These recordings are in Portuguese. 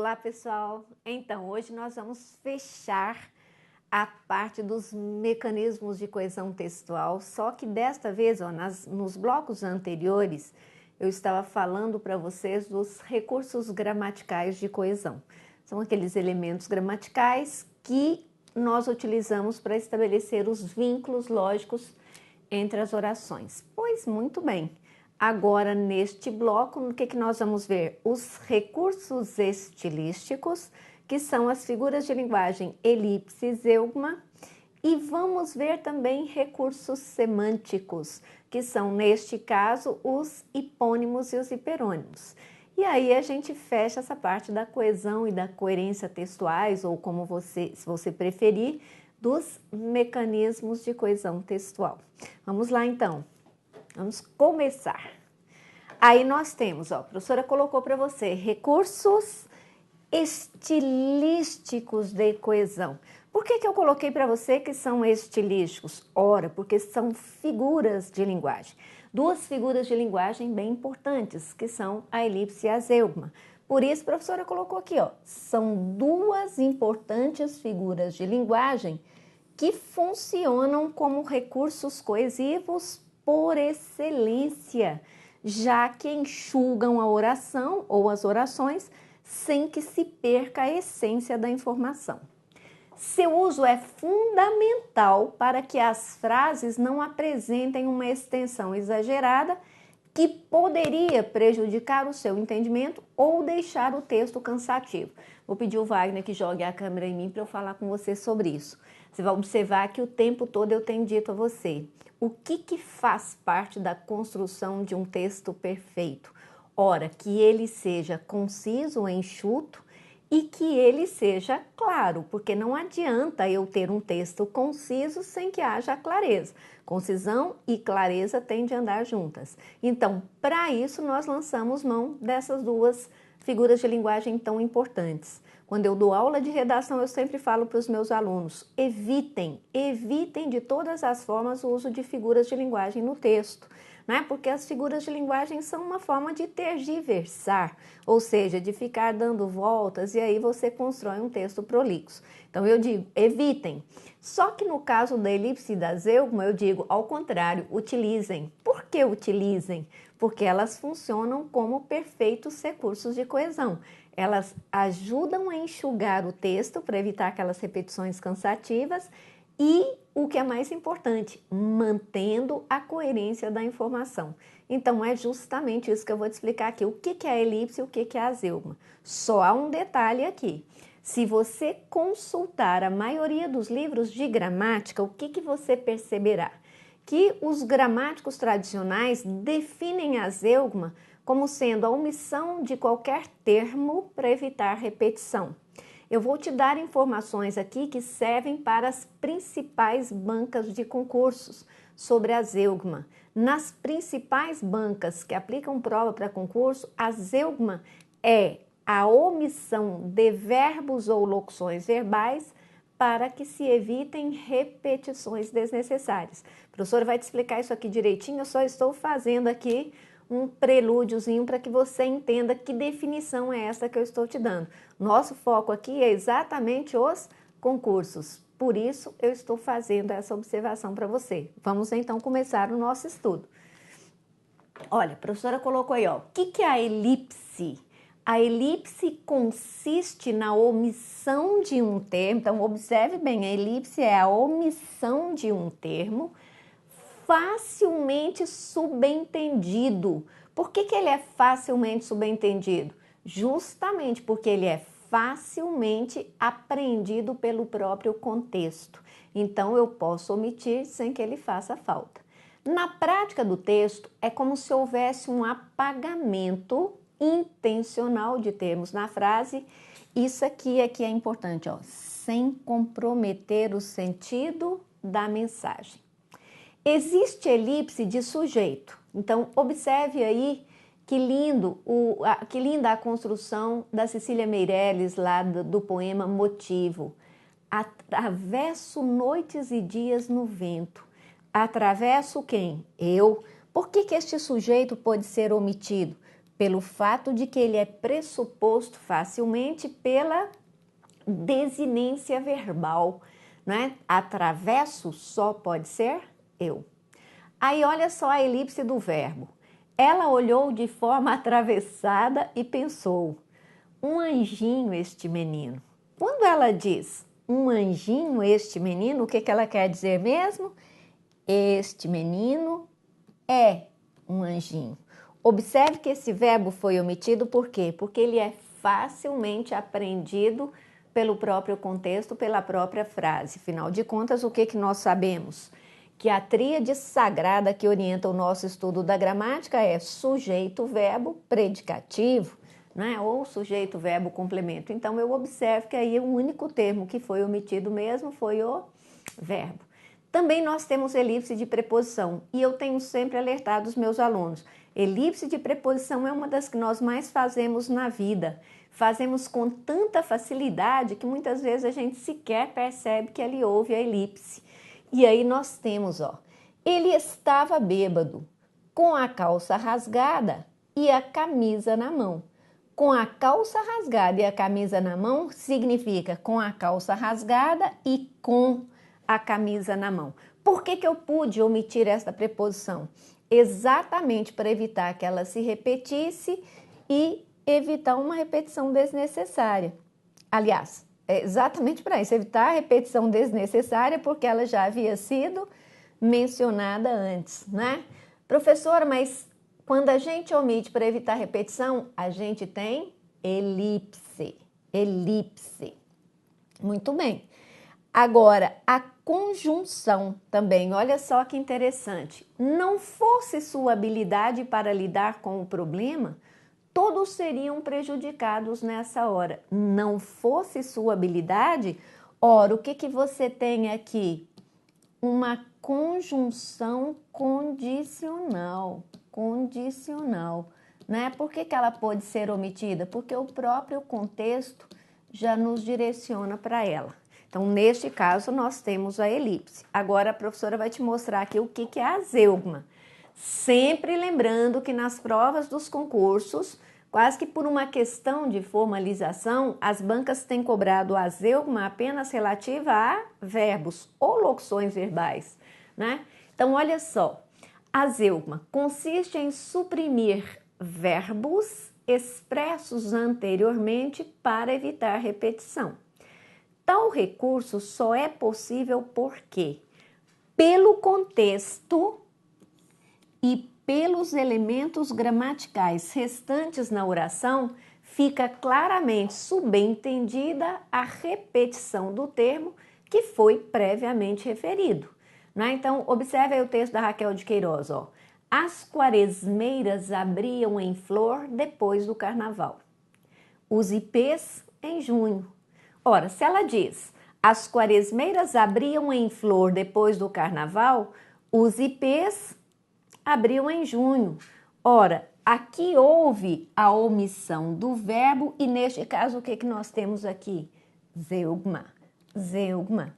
Olá, pessoal! Então, hoje nós vamos fechar a parte dos mecanismos de coesão textual, só que desta vez, nos blocos anteriores, eu estava falando para vocês dos recursos gramaticais de coesão. São aqueles elementos gramaticais que nós utilizamos para estabelecer os vínculos lógicos entre as orações. Pois muito bem. Agora, neste bloco, o que nós vamos ver? Os recursos estilísticos, que são as figuras de linguagem elipse e zeugma, e vamos ver também recursos semânticos, que são, neste caso, os hipônimos e os hiperônimos. E aí a gente fecha essa parte da coesão e da coerência textuais, ou como se você preferir, dos mecanismos de coesão textual. Vamos lá, então. Vamos começar. Aí nós temos, a professora colocou para você, recursos estilísticos de coesão. Por que eu coloquei para você que são estilísticos? Ora, porque são figuras de linguagem. Duas figuras de linguagem bem importantes, que são a elipse e a zeugma. Por isso, a professora colocou aqui, são duas importantes figuras de linguagem que funcionam como recursos coesivos por excelência, já que enxugam a oração ou as orações sem que se perca a essência da informação. Seu uso é fundamental para que as frases não apresentem uma extensão exagerada que poderia prejudicar o seu entendimento ou deixar o texto cansativo. Vou pedir ao Wagner que jogue a câmera em mim para eu falar com você sobre isso. Você vai observar que o tempo todo eu tenho dito a você o que faz parte da construção de um texto perfeito. Ora, que ele seja conciso, enxuto e que ele seja claro, porque não adianta eu ter um texto conciso sem que haja clareza. Concisão e clareza têm de andar juntas. Então, para isso, nós lançamos mão dessas duas figuras de linguagem tão importantes. Quando eu dou aula de redação, eu sempre falo para os meus alunos, evitem de todas as formas o uso de figuras de linguagem no texto, né? Porque as figuras de linguagem são uma forma de tergiversar, ou seja, de ficar dando voltas e aí você constrói um texto prolixo. Então eu digo, evitem. Só que no caso da elipse e da zeugma, eu digo, ao contrário, utilizem. Por que utilizem? Porque elas funcionam como perfeitos recursos de coesão. Elas ajudam a enxugar o texto para evitar aquelas repetições cansativas e, o que é mais importante, mantendo a coerência da informação. Então, é justamente isso que eu vou te explicar aqui. O que é a elipse e o que é a zeugma? Só há um detalhe aqui. Se você consultar a maioria dos livros de gramática, o que você perceberá? Que os gramáticos tradicionais definem a zeugma como sendo a omissão de qualquer termo para evitar repetição. Eu vou te dar informações aqui que servem para as principais bancas de concursos sobre a zeugma. Nas principais bancas que aplicam prova para concurso, a zeugma é a omissão de verbos ou locuções verbais para que se evitem repetições desnecessárias. A professora vai te explicar isso aqui direitinho, eu só estou fazendo aqui um prelúdiozinho para que você entenda que definição é essa que eu estou te dando. Nosso foco aqui é exatamente os concursos, por isso eu estou fazendo essa observação para você. Vamos então começar o nosso estudo. Olha, a professora colocou aí, o que é a elipse? A elipse consiste na omissão de um termo, então observe bem, a elipse é a omissão de um termo facilmente subentendido. Por que ele é facilmente subentendido? Justamente porque ele é facilmente apreendido pelo próprio contexto. Então, eu posso omitir sem que ele faça falta. Na prática do texto, é como se houvesse um apagamento intencional de termos na frase. Isso aqui é que é importante, sem comprometer o sentido da mensagem. Existe elipse de sujeito. Então, observe aí que linda a construção da Cecília Meirelles, lá do poema Motivo. Atravesso noites e dias no vento. Atravesso quem? Eu. Por que este sujeito pode ser omitido? Pelo fato de que ele é pressuposto facilmente pela desinência verbal, né? Atravesso só pode ser eu. Aí olha só a elipse do verbo. Ela olhou de forma atravessada e pensou: um anjinho este menino. Quando ela diz um anjinho este menino, o que ela quer dizer mesmo? Este menino é um anjinho. Observe que esse verbo foi omitido por quê? Porque ele é facilmente apreendido pelo próprio contexto, pela própria frase. Afinal de contas, o que nós sabemos? Que a tríade sagrada que orienta o nosso estudo da gramática é sujeito, verbo, predicativo, né? Ou sujeito, verbo, complemento. Então, eu observo que aí o único termo que foi omitido mesmo foi o verbo. Também nós temos elipse de preposição e eu tenho sempre alertado os meus alunos. Elipse de preposição é uma das que nós mais fazemos na vida. Fazemos com tanta facilidade que muitas vezes a gente sequer percebe que ali houve a elipse. E aí nós temos, ó, ele estava bêbado, com a calça rasgada e a camisa na mão. Com a calça rasgada e a camisa na mão significa com a calça rasgada e com a camisa na mão. Por que eu pude omitir esta preposição? Exatamente para evitar que ela se repetisse e evitar uma repetição desnecessária. Aliás, é exatamente para isso, evitar a repetição desnecessária, porque ela já havia sido mencionada antes, né? Professora, mas quando a gente omite para evitar repetição, a gente tem elipse. Elipse. Muito bem. Agora, a conjunção também, olha só que interessante. Não fosse sua habilidade para lidar com o problema, todos seriam prejudicados nessa hora. Não fosse sua habilidade, ora, o que você tem aqui? Uma conjunção condicional. Condicional, né? Por que ela pode ser omitida? Porque o próprio contexto já nos direciona para ela. Então, neste caso, nós temos a elipse. Agora, a professora vai te mostrar aqui o que é a zeugma. Sempre lembrando que nas provas dos concursos, quase que por uma questão de formalização, as bancas têm cobrado a zeugma apenas relativa a verbos ou locuções verbais, né? Então, olha só, a zeugma consiste em suprimir verbos expressos anteriormente para evitar repetição. Tal recurso só é possível porque, pelo contexto e pelos elementos gramaticais restantes na oração, fica claramente subentendida a repetição do termo que foi previamente referido. Né? Então, observe aí o texto da Raquel de Queiroz. Ó. As quaresmeiras abriam em flor depois do carnaval. Os ipês em junho. Ora, se ela diz, as quaresmeiras abriam em flor depois do carnaval, os ipês abriam em junho. Ora, aqui houve a omissão do verbo e neste caso o que nós temos aqui? Zeugma. Zeugma.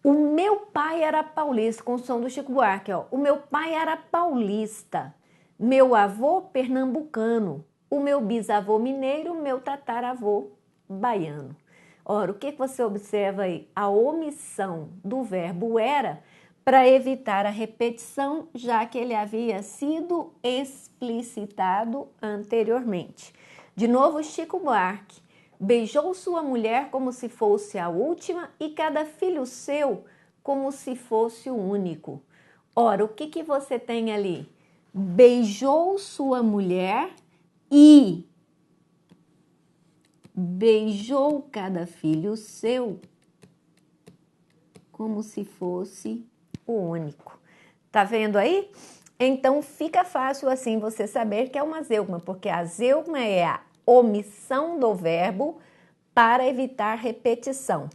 O meu pai era paulista, com o som do Chico Buarque, ó. O meu pai era paulista, meu avô pernambucano, o meu bisavô mineiro, meu tataravô baiano. Ora, o que você observa aí? A omissão do verbo era para evitar a repetição, já que ele havia sido explicitado anteriormente. De novo, Chico Buarque. Beijou sua mulher como se fosse a última e cada filho seu como se fosse o único. Ora, o que você tem ali? Beijou sua mulher e beijou cada filho seu como se fosse o único. Tá vendo aí? Então fica fácil assim você saber que é uma zeugma, porque a zeugma é a omissão do verbo para evitar repetição.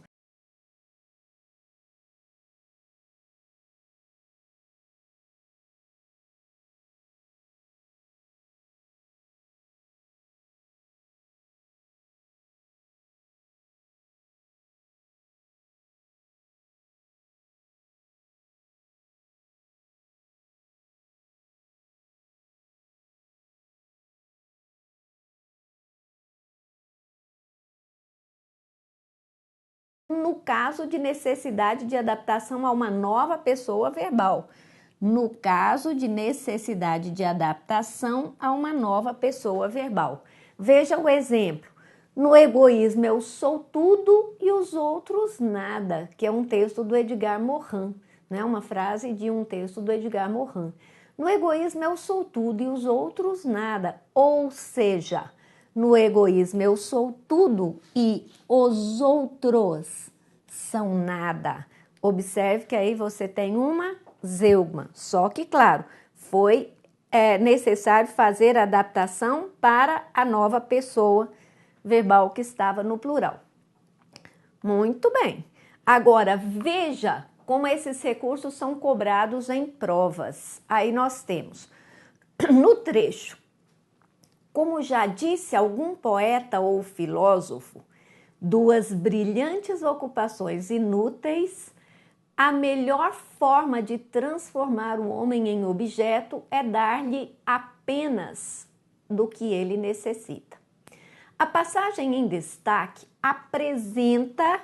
no caso de necessidade de adaptação a uma nova pessoa verbal. No caso de necessidade de adaptação a uma nova pessoa verbal. Veja o exemplo. No egoísmo, eu sou tudo e os outros nada, que é um texto do Edgar Morin, né? Uma frase de um texto do Edgar Morin. No egoísmo, eu sou tudo e os outros nada. Ou seja, no egoísmo, eu sou tudo e os outros são nada. Observe que aí você tem uma zeugma. Só que, claro, foi necessário fazer a adaptação para a nova pessoa verbal que estava no plural. Muito bem. Agora, veja como esses recursos são cobrados em provas. Aí nós temos, no trecho, como já disse algum poeta ou filósofo, duas brilhantes ocupações inúteis, a melhor forma de transformar o homem em objeto é dar-lhe apenas do que ele necessita. A passagem em destaque apresenta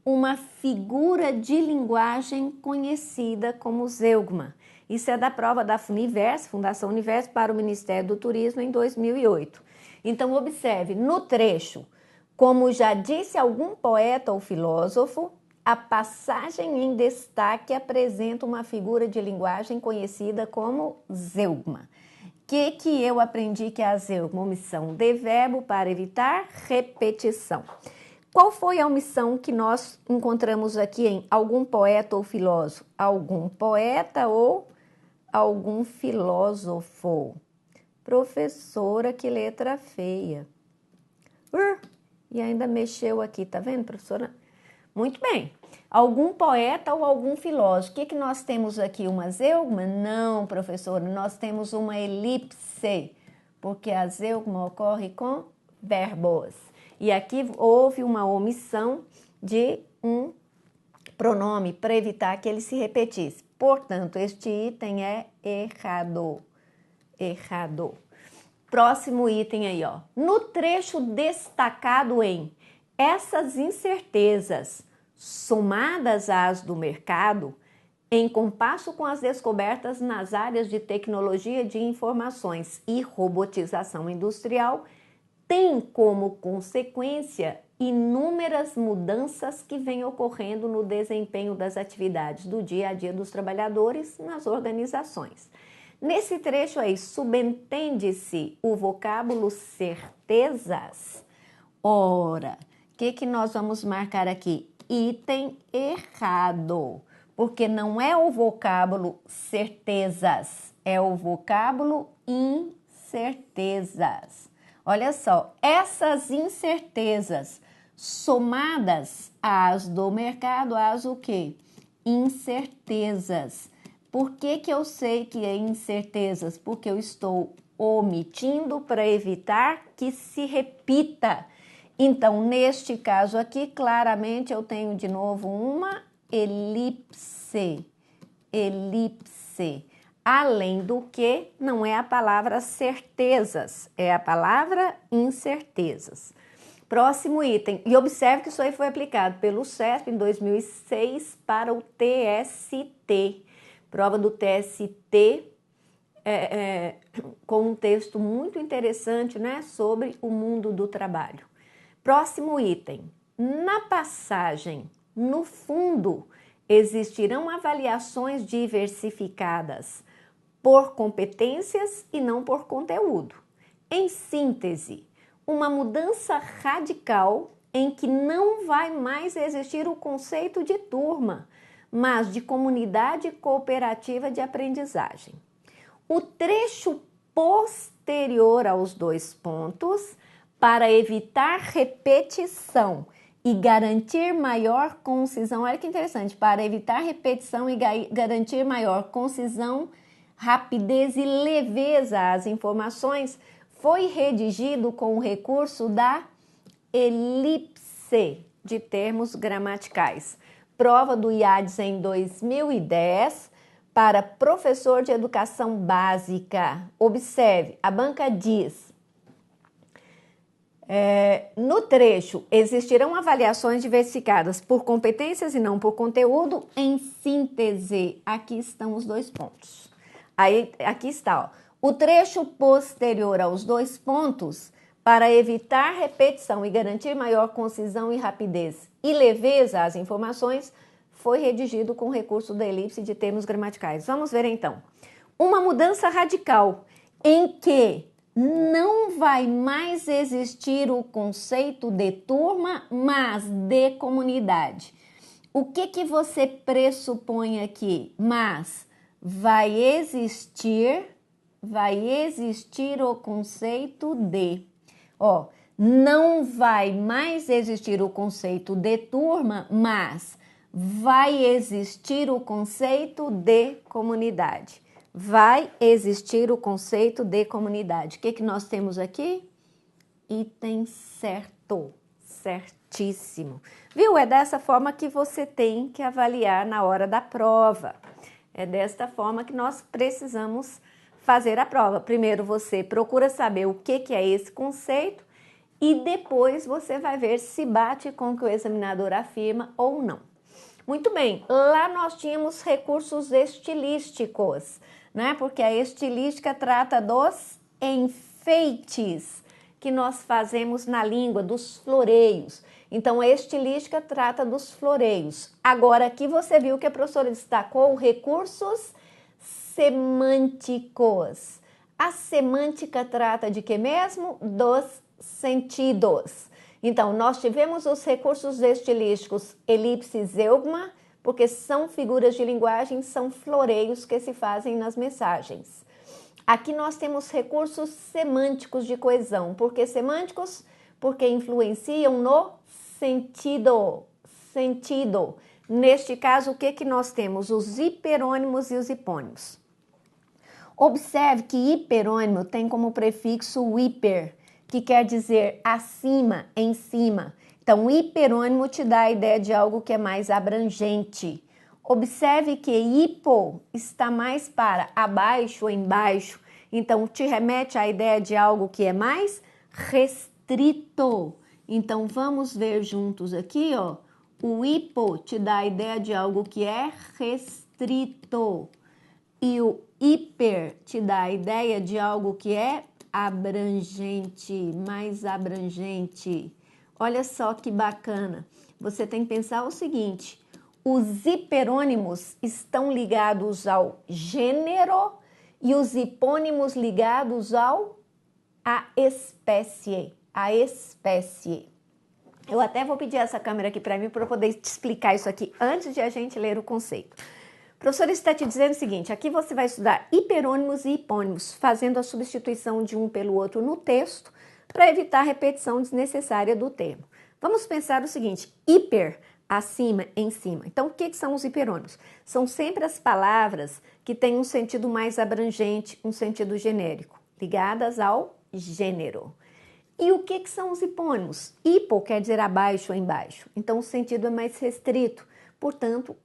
uma figura de linguagem conhecida como zeugma. Isso é da prova da Funiverso, Fundação Universo, para o Ministério do Turismo em 2008. Então, observe, no trecho, como já disse algum poeta ou filósofo, a passagem em destaque apresenta uma figura de linguagem conhecida como zeugma. O que eu aprendi que é a zeugma? Omissão de verbo para evitar repetição. Qual foi a omissão que nós encontramos aqui em algum poeta ou filósofo? Algum poeta ou algum filósofo? Professora, que letra feia. E ainda mexeu aqui, tá vendo, professora? Muito bem. Algum poeta ou algum filósofo. O que nós temos aqui? Uma zeugma? Não, professora, nós temos uma elipse, porque a zeugma ocorre com verbos. E aqui houve uma omissão de um pronome para evitar que ele se repetisse. Portanto, este item é errado. Errado. Próximo item aí, ó. No trecho destacado em essas incertezas, somadas às do mercado, em compasso com as descobertas nas áreas de tecnologia de informações e robotização industrial, tem como consequência inúmeras mudanças que vêm ocorrendo no desempenho das atividades do dia a dia dos trabalhadores nas organizações. Nesse trecho aí, subentende-se o vocábulo certezas. Ora, o que nós vamos marcar aqui? Item errado, porque não é o vocábulo certezas, é o vocábulo incertezas. Olha só, essas incertezas somadas às do mercado, às o quê? Incertezas. Por que eu sei que é incertezas? Porque eu estou omitindo para evitar que se repita. Então, neste caso aqui, claramente eu tenho de novo uma elipse. Elipse. Além do que, não é a palavra certezas, é a palavra incertezas. Próximo item. E observe que isso aí foi aplicado pelo CESP em 2006 para o TST. Prova do TST com um texto muito interessante, né, sobre o mundo do trabalho. Próximo item. Na passagem, no fundo, existirão avaliações diversificadas por competências e não por conteúdo. Em síntese, uma mudança radical em que não vai mais existir o conceito de turma, mas de comunidade cooperativa de aprendizagem. O trecho posterior aos dois pontos, para evitar repetição e garantir maior concisão, olha que interessante, para evitar repetição e garantir maior concisão, rapidez e leveza às informações, foi redigido com o recurso da elipse de termos gramaticais. Prova do IADES em 2010 para professor de educação básica. Observe, a banca diz: No trecho, existirão avaliações diversificadas por competências e não por conteúdo. Em síntese, aqui estão os dois pontos. Aí, aqui está, ó. O trecho posterior aos dois pontos, para evitar repetição e garantir maior concisão e rapidez e leveza às informações, foi redigido com recurso da elipse de termos gramaticais. Vamos ver então. Uma mudança radical em que não vai mais existir o conceito de turma, mas de comunidade. O que você pressupõe aqui? Mas vai existir o conceito de. Ó, não vai mais existir o conceito de turma, mas vai existir o conceito de comunidade. Vai existir o conceito de comunidade. O que nós temos aqui? Item certo, certíssimo. Viu? É dessa forma que você tem que avaliar na hora da prova. É desta forma que nós precisamos fazer a prova. Primeiro você procura saber o que é esse conceito e depois você vai ver se bate com o que o examinador afirma ou não. Muito bem, lá nós tínhamos recursos estilísticos, né? Porque a estilística trata dos enfeites que nós fazemos na língua, dos floreios. Então, a estilística trata dos floreios. Agora, aqui você viu que a professora destacou recursos semânticos. A semântica trata de que mesmo? Dos sentidos. Então, nós tivemos os recursos estilísticos elipse e zeugma, porque são figuras de linguagem, são floreios que se fazem nas mensagens. Aqui nós temos recursos semânticos de coesão. Por que semânticos? Porque influenciam no sentido. Sentido. Neste caso, o que nós temos? Os hiperônimos e os hipônimos. Observe que hiperônimo tem como prefixo o hiper, que quer dizer acima, em cima. Então, hiperônimo te dá a ideia de algo que é mais abrangente. Observe que hipo está mais para abaixo ou embaixo. Então, te remete à ideia de algo que é mais restrito. Então, vamos ver juntos aqui, ó. O hipo te dá a ideia de algo que é restrito. E o hiper te dá a ideia de algo que é abrangente, mais abrangente. Olha só que bacana. Você tem que pensar o seguinte: os hiperônimos estão ligados ao gênero e os hipônimos ligados à espécie. A espécie. Eu até vou pedir essa câmera aqui para mim para eu poder te explicar isso aqui antes de a gente ler o conceito. O professor está te dizendo o seguinte: aqui você vai estudar hiperônimos e hipônimos, fazendo a substituição de um pelo outro no texto, para evitar a repetição desnecessária do termo. Vamos pensar o seguinte: hiper, acima, em cima. Então, o que são os hiperônimos? São sempre as palavras que têm um sentido mais abrangente, um sentido genérico, ligadas ao gênero. E o que são os hipônimos? Hipo quer dizer abaixo ou embaixo. Então, o sentido é mais restrito. Portanto,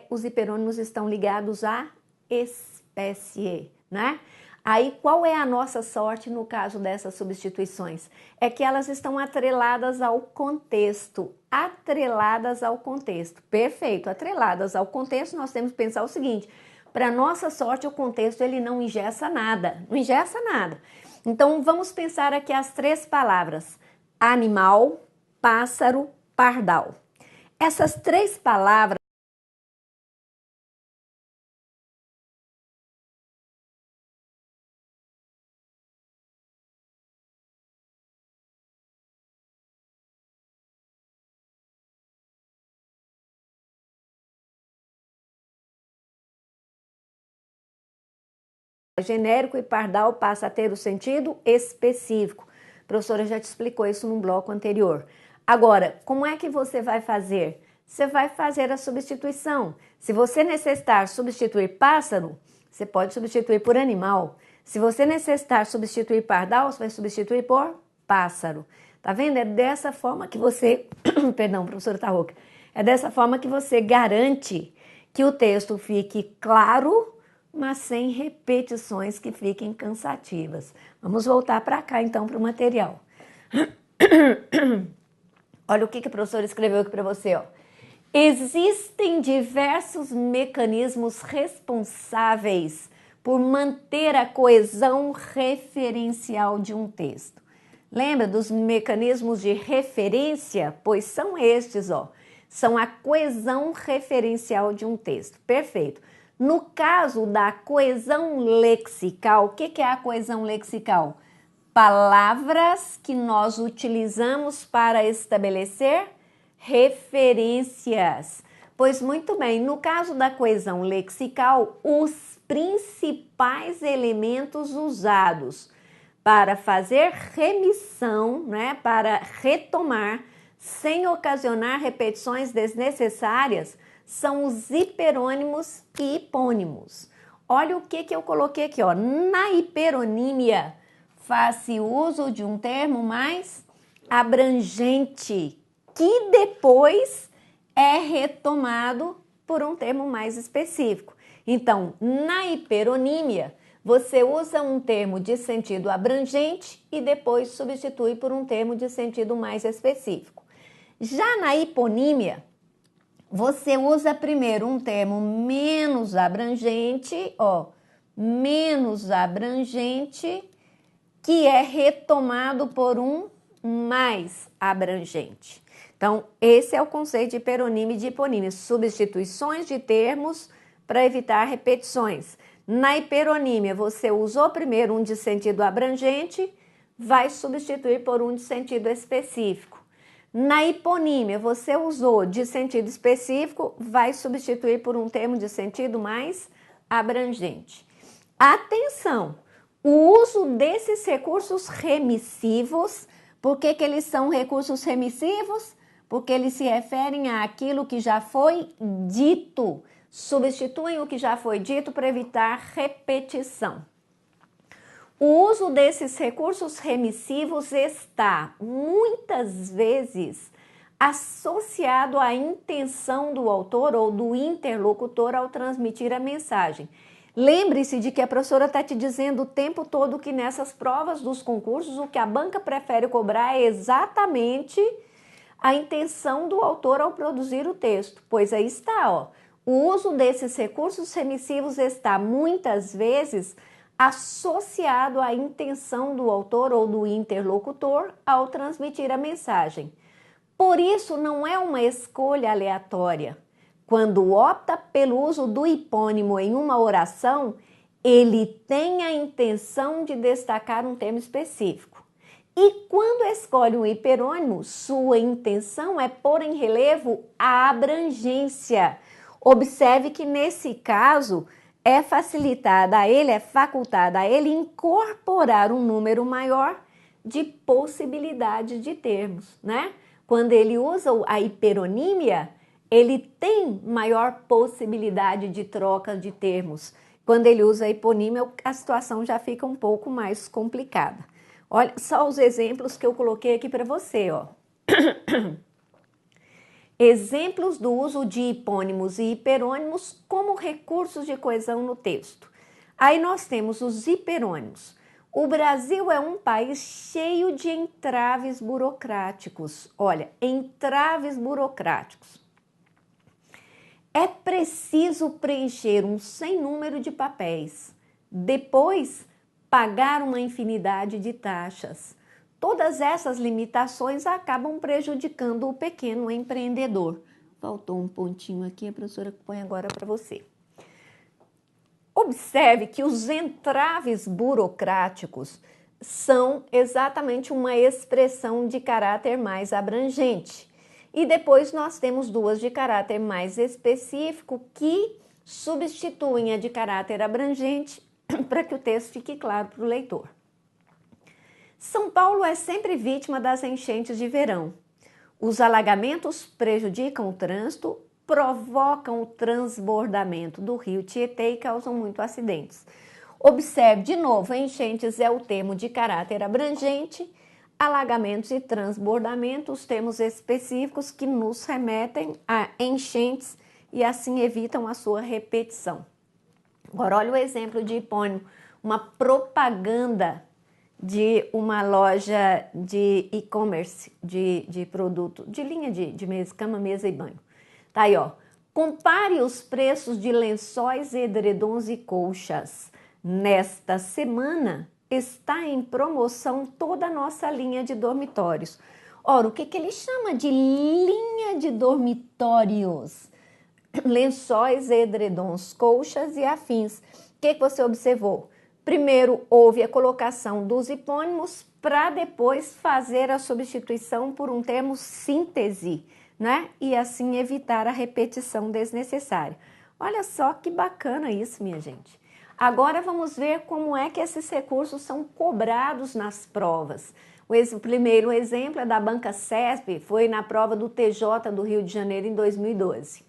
os hiperônimos estão ligados à espécie, né? Aí, qual é a nossa sorte no caso dessas substituições? É que elas estão atreladas ao contexto. Atreladas ao contexto. Perfeito. Atreladas ao contexto, nós temos que pensar o seguinte: para nossa sorte, o contexto ele não engessa nada. Não engessa nada. Então, vamos pensar aqui as três palavras: animal, pássaro, pardal. Essas três palavras genérico e pardal passa a ter o sentido específico. A professora já te explicou isso num bloco anterior. Agora, como é que você vai fazer? Você vai fazer a substituição. Se você necessitar substituir pássaro, você pode substituir por animal. Se você necessitar substituir pardal, você vai substituir por pássaro. Tá vendo? É dessa forma que você... Perdão, professora tá rouca. É dessa forma que você garante que o texto fique claro, mas sem repetições que fiquem cansativas. Vamos voltar para cá, então, para o material. Olha o que a professora escreveu aqui para você, ó. Existem diversos mecanismos responsáveis por manter a coesão referencial de um texto. Lembra dos mecanismos de referência? Pois são estes, ó. São a coesão referencial de um texto. Perfeito. No caso da coesão lexical, o que é a coesão lexical? Palavras que nós utilizamos para estabelecer referências. Pois muito bem, no caso da coesão lexical, os principais elementos usados para fazer remissão, né, para retomar, sem ocasionar repetições desnecessárias, são os hiperônimos e hipônimos. Olha o que eu coloquei aqui, ó. Na hiperonímia, faz-se uso de um termo mais abrangente, que depois é retomado por um termo mais específico. Então, na hiperonímia, você usa um termo de sentido abrangente e depois substitui por um termo de sentido mais específico. Já na hiponímia, você usa primeiro um termo menos abrangente, ó, menos abrangente, que é retomado por um mais abrangente. Então, esse é o conceito de hiperonímia e de hiponímia, substituições de termos para evitar repetições. Na hiperonímia, você usou primeiro um de sentido abrangente, vai substituir por um de sentido específico. Na hiponímia, você usou de sentido específico, vai substituir por um termo de sentido mais abrangente. Atenção! O uso desses recursos remissivos, por que eles são recursos remissivos? Porque eles se referem àquilo que já foi dito, substituem o que já foi dito para evitar repetição. O uso desses recursos remissivos está, muitas vezes, associado à intenção do autor ou do interlocutor ao transmitir a mensagem. Lembre-se de que a professora está te dizendo o tempo todo que nessas provas dos concursos o que a banca prefere cobrar é exatamente a intenção do autor ao produzir o texto. Pois aí está, ó. O uso desses recursos remissivos está muitas vezes associado à intenção do autor ou do interlocutor ao transmitir a mensagem. Por isso, não é uma escolha aleatória. Quando opta pelo uso do hipônimo em uma oração, ele tem a intenção de destacar um termo específico. E quando escolhe um hiperônimo, sua intenção é pôr em relevo a abrangência. Observe que nesse caso é facultada a ele incorporar um número maior de possibilidades de termos, né? Quando ele usa a hiperonímia, ele tem maior possibilidade de troca de termos. Quando ele usa a hiponímia, a situação já fica um pouco mais complicada. Olha só os exemplos que eu coloquei aqui para você, ó. Exemplos do uso de hipônimos e hiperônimos como recursos de coesão no texto. Aí nós temos os hiperônimos. O Brasil é um país cheio de entraves burocráticos. Olha, entraves burocráticos. É preciso preencher um sem número de papéis. Depois, pagar uma infinidade de taxas. Todas essas limitações acabam prejudicando o pequeno empreendedor. Faltou um pontinho aqui, a professora põe agora para você. Observe que os entraves burocráticos são exatamente uma expressão de caráter mais abrangente. E depois nós temos duas de caráter mais específico que substituem a de caráter abrangente para que o texto fique claro para o leitor. São Paulo é sempre vítima das enchentes de verão. Os alagamentos prejudicam o trânsito, provocam o transbordamento do rio Tietê e causam muitos acidentes. Observe de novo, enchentes é o termo de caráter abrangente, alagamentos e transbordamentos, termos específicos que nos remetem a enchentes e assim evitam a sua repetição. Agora olha o exemplo de hipônimo, uma propaganda de uma loja de e-commerce de produto, de linha de mesa, cama, mesa e banho. Tá aí, ó. Compare os preços de lençóis, edredons e colchas. Nesta semana está em promoção toda a nossa linha de dormitórios. Ora, o que ele chama de linha de dormitórios? Lençóis, edredons, colchas e afins. O que você observou? Primeiro, houve a colocação dos hipônimos para depois fazer a substituição por um termo síntese, né? E assim evitar a repetição desnecessária. Olha só que bacana isso, minha gente. Agora vamos ver como é que esses recursos são cobrados nas provas. O primeiro exemplo é da Banca CESP, foi na prova do TJ do Rio de Janeiro em 2012.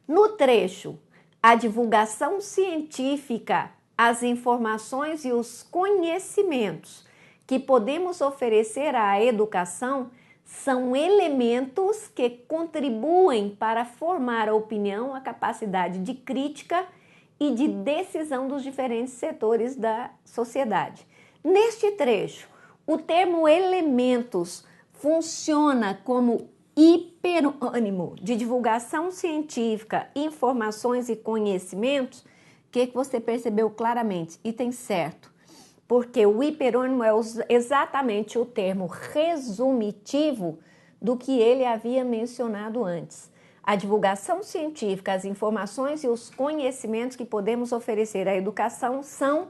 No trecho, a divulgação científica, as informações e os conhecimentos que podemos oferecer à educação são elementos que contribuem para formar a opinião, a capacidade de crítica e de decisão dos diferentes setores da sociedade. Neste trecho, o termo elementos funciona como hiperônimo de divulgação científica, informações e conhecimentos. O que você percebeu claramente? Item certo. Porque o hiperônimo é exatamente o termo resumitivo do que ele havia mencionado antes. A divulgação científica, as informações e os conhecimentos que podemos oferecer à educação são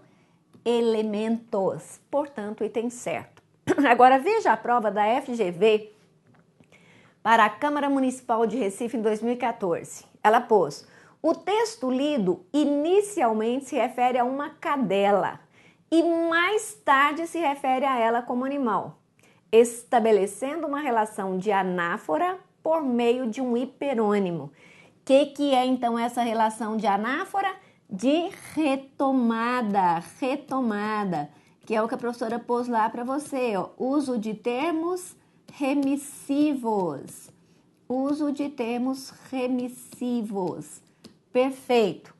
elementos. Portanto, item certo. Agora veja a prova da FGV para a Câmara Municipal de Recife em 2014. Ela pôs: o texto lido inicialmente se refere a uma cadela e mais tarde se refere a ela como animal, estabelecendo uma relação de anáfora por meio de um hiperônimo. O que é então essa relação de anáfora? De retomada, que é o que a professora pôs lá para você, ó. Uso de termos remissivos. Uso de termos remissivos. Perfeito.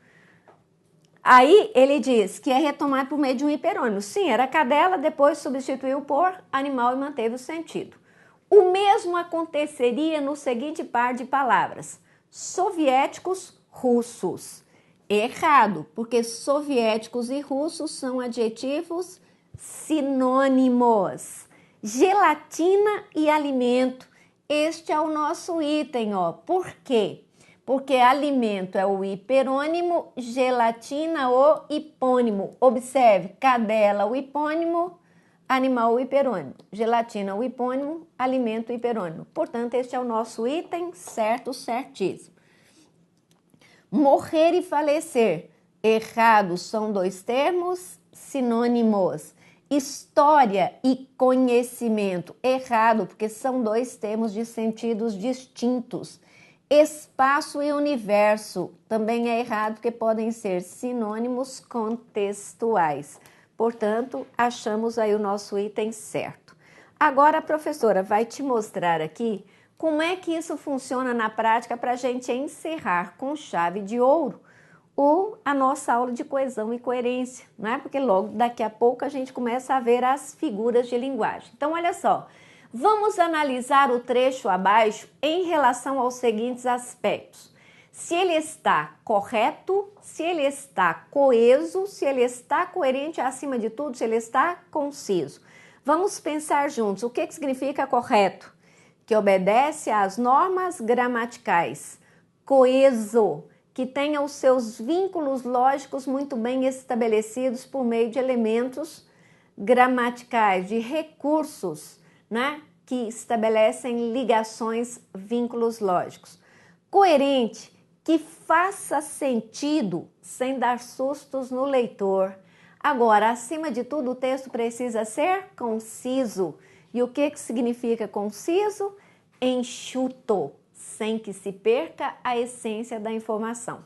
Aí ele diz que é retomado por meio de um hiperônimo. Sim, era cadela, depois substituiu por animal e manteve o sentido. O mesmo aconteceria no seguinte par de palavras: soviéticos, russos. Errado, porque soviéticos e russos são adjetivos sinônimos. Gelatina e alimento. Este é o nosso item, ó. Por quê? Porque alimento é o hiperônimo, gelatina o hipônimo. Observe, cadela o hipônimo, animal o hiperônimo. Gelatina o hipônimo, alimento o hiperônimo. Portanto, este é o nosso item certo, certíssimo. Morrer e falecer. Errado, são dois termos sinônimos. História e conhecimento. Errado, porque são dois termos de sentidos distintos. Espaço e universo também é errado, porque podem ser sinônimos contextuais. Portanto, achamos aí o nosso item certo. Agora a professora vai te mostrar aqui como é que isso funciona na prática para a gente encerrar com chave de ouro a nossa aula de coesão e coerência, né? Porque logo daqui a pouco a gente começa a ver as figuras de linguagem. Então, olha só. Vamos analisar o trecho abaixo em relação aos seguintes aspectos: se ele está correto, se ele está coeso, se ele está coerente, acima de tudo, se ele está conciso. Vamos pensar juntos. O que significa correto? Que obedece às normas gramaticais. Coeso, que tenha os seus vínculos lógicos muito bem estabelecidos por meio de elementos gramaticais, de recursos, né, que estabelecem ligações, vínculos lógicos. Coerente, que faça sentido sem dar sustos no leitor. Agora, acima de tudo, o texto precisa ser conciso. E o que significa conciso? Enxuto, sem que se perca a essência da informação.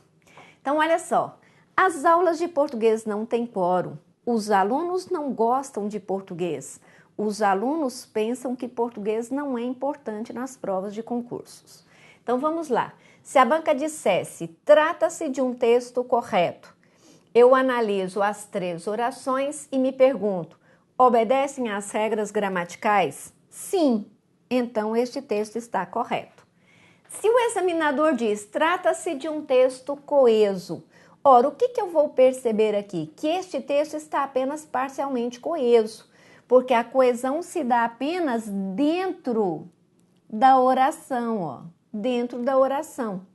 Então, olha só, as aulas de português não têm quórum. Os alunos não gostam de português. Os alunos pensam que português não é importante nas provas de concursos. Então vamos lá. Se a banca dissesse, trata-se de um texto correto, eu analiso as 3 orações e me pergunto, obedecem às regras gramaticais? Sim. Então, este texto está correto. Se o examinador diz, trata-se de um texto coeso, ora, o que eu vou perceber aqui? Que este texto está apenas parcialmente coeso, porque a coesão se dá apenas dentro da oração, ó, dentro da oração.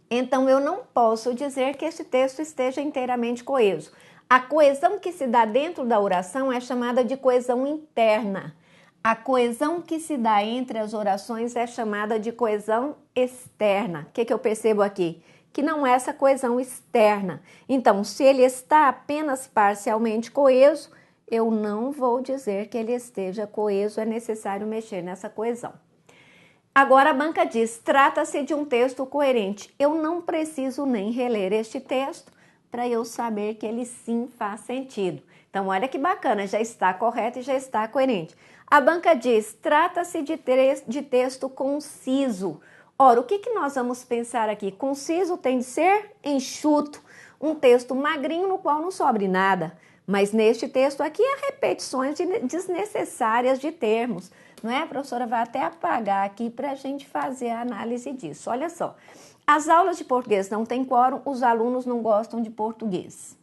Então, eu não posso dizer que este texto esteja inteiramente coeso. A coesão que se dá dentro da oração é chamada de coesão interna. A coesão que se dá entre as orações é chamada de coesão externa. O que eu percebo aqui? Que não é essa coesão externa. Então, se ele está apenas parcialmente coeso, eu não vou dizer que ele esteja coeso, é necessário mexer nessa coesão. Agora a banca diz, trata-se de um texto coerente. Eu não preciso nem reler este texto para eu saber que ele sim faz sentido. Então, olha que bacana, já está correto e já está coerente. A banca diz, trata-se de texto conciso. Ora, o que nós vamos pensar aqui? Conciso tem de ser enxuto, um texto magrinho no qual não sobre nada. Mas neste texto aqui há repetições desnecessárias de termos. Não é? A professora vai até apagar aqui para a gente fazer a análise disso. Olha só, as aulas de português não têm quórum, os alunos não gostam de português.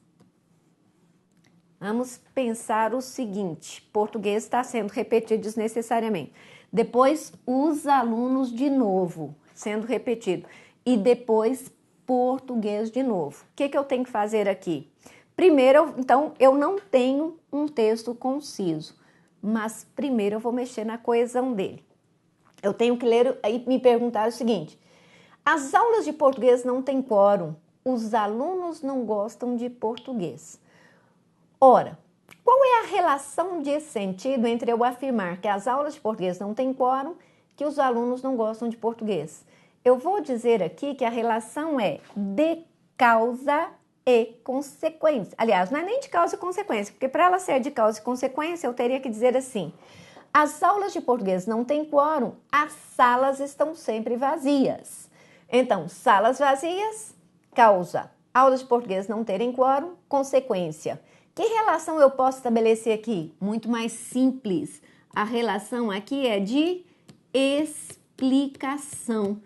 Vamos pensar o seguinte, português está sendo repetido desnecessariamente. Depois, os alunos de novo, sendo repetido. E depois, português de novo. O que eu tenho que fazer aqui? Primeiro, então, eu não tenho um texto conciso, mas primeiro eu vou mexer na coesão dele. Eu tenho que ler e me perguntar o seguinte, as aulas de português não têm quórum, os alunos não gostam de português. Ora, qual é a relação de sentido entre eu afirmar que as aulas de português não têm quórum, que os alunos não gostam de português? Eu vou dizer aqui que a relação é de causa e consequência. Aliás, não é nem de causa e consequência, porque para ela ser de causa e consequência, eu teria que dizer assim, as aulas de português não têm quórum, as salas estão sempre vazias. Então, salas vazias, causa. Aulas de português não terem quórum, consequência. Que relação eu posso estabelecer aqui? Muito mais simples. A relação aqui é de explicação.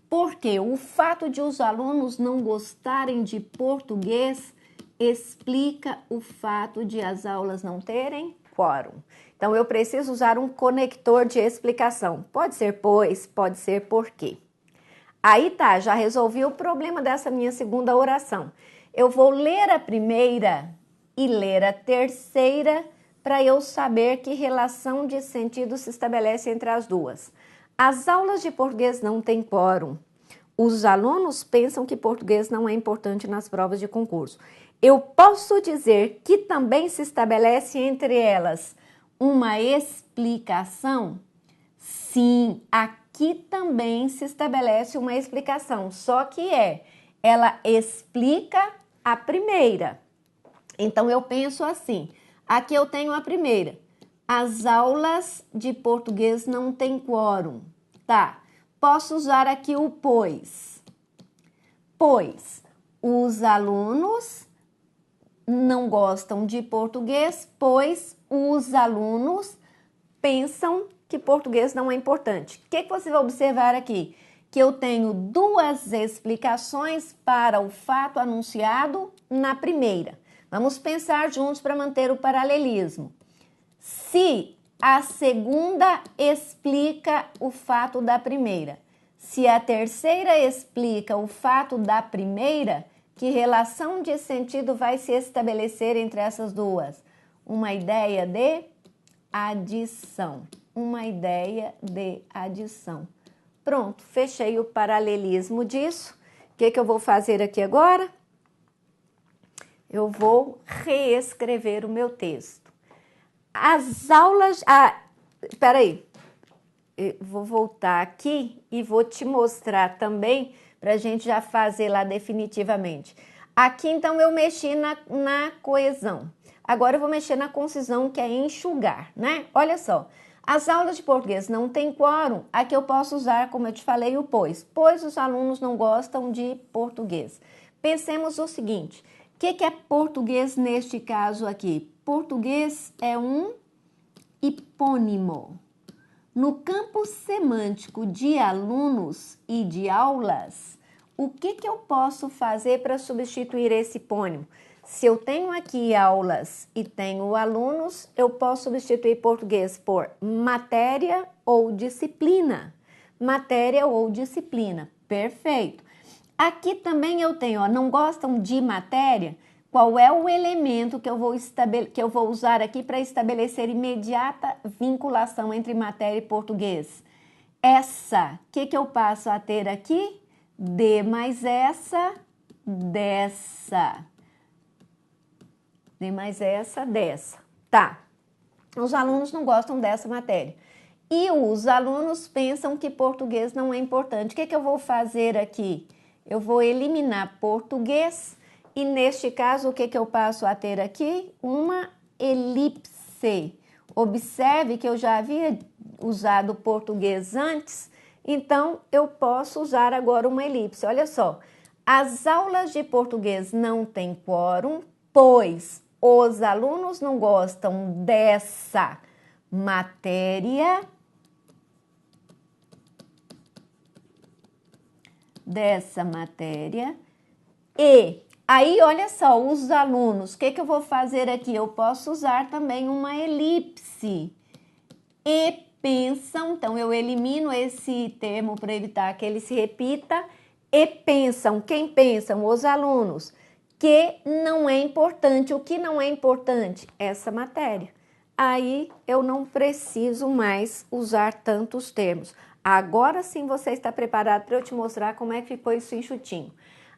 Porque o fato de os alunos não gostarem de português explica o fato de as aulas não terem quórum. Então, eu preciso usar um conector de explicação. Pode ser pois, pode ser porque. Aí tá, já resolvi o problema dessa minha segunda oração. Eu vou ler a primeira e ler a terceira para eu saber que relação de sentido se estabelece entre as duas. As aulas de português não têm quórum. Os alunos pensam que português não é importante nas provas de concurso. Eu posso dizer que também se estabelece entre elas uma explicação? Sim, aqui também se estabelece uma explicação, só que ela explica a primeira. Então, eu penso assim, aqui eu tenho a primeira, as aulas de português não têm quórum, tá? Posso usar aqui o pois. Pois os alunos não gostam de português, pois os alunos pensam que português não é importante. O que você vai observar aqui? Que eu tenho duas explicações para o fato anunciado na primeira. Vamos pensar juntos para manter o paralelismo. Se a segunda explica o fato da primeira, se a terceira explica o fato da primeira, que relação de sentido vai se estabelecer entre essas duas? Uma ideia de adição. Uma ideia de adição. Pronto, fechei o paralelismo disso. O que eu vou fazer aqui agora? Eu vou reescrever o meu texto. As aulas... espera aí. Eu vou voltar aqui e vou te mostrar também para a gente já fazer lá definitivamente. Aqui, então, eu mexi na coesão. Agora eu vou mexer na concisão, que é enxugar, né? Olha só. As aulas de português não têm quórum. Aqui eu posso usar, como eu te falei, o pois. Pois os alunos não gostam de português. Pensemos o seguinte... O que é português neste caso aqui? português é um hipônimo. No campo semântico de alunos e de aulas, o que eu posso fazer para substituir esse hipônimo? Se eu tenho aqui aulas e tenho alunos, eu posso substituir português por matéria ou disciplina. Matéria ou disciplina, perfeito. Aqui também eu tenho, ó, não gostam de matéria? Qual é o elemento que eu vou usar aqui para estabelecer imediata vinculação entre matéria e português? Essa, o que eu passo a ter aqui? De mais essa, dessa. De mais essa, dessa. Tá. Os alunos não gostam dessa matéria. E os alunos pensam que português não é importante. O que eu vou fazer aqui? Eu vou eliminar português e, neste caso, o que eu passo a ter aqui? Uma elipse. Observe que eu já havia usado português antes, então eu posso usar agora uma elipse. Olha só, as aulas de português não têm quórum, pois os alunos não gostam dessa matéria, e aí, olha só, os alunos, o que eu vou fazer aqui? Eu posso usar também uma elipse. E pensam, então eu elimino esse termo para evitar que ele se repita. E pensam, quem pensam? Os alunos, que não é importante. O que não é importante? Essa matéria. Aí eu não preciso mais usar tantos termos. Agora sim você está preparado para eu te mostrar como é que ficou isso enxutinho.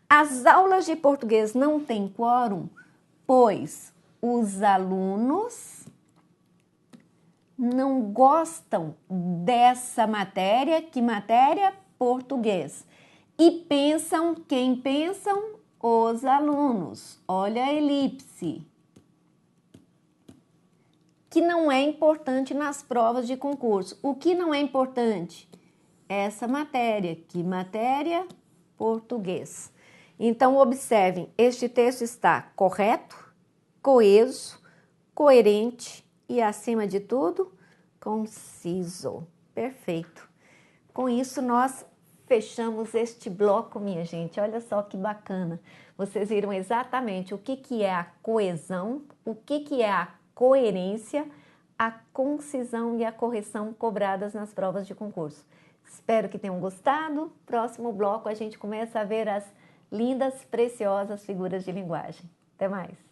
As aulas de português não têm quórum, pois os alunos não gostam dessa matéria. Que matéria? Português. E pensam, quem pensam? Os alunos. Olha a elipse. Que não é importante nas provas de concurso. O que não é importante? Essa matéria. Que matéria? Português. Então, observem, este texto está correto, coeso, coerente e, acima de tudo, conciso. Perfeito. Com isso, nós fechamos este bloco, minha gente. Olha só que bacana. Vocês viram exatamente o que é a coesão, o que é a coerência, a concisão e a correção cobradas nas provas de concurso. Espero que tenham gostado. Próximo bloco a gente começa a ver as lindas, preciosas figuras de linguagem. Até mais!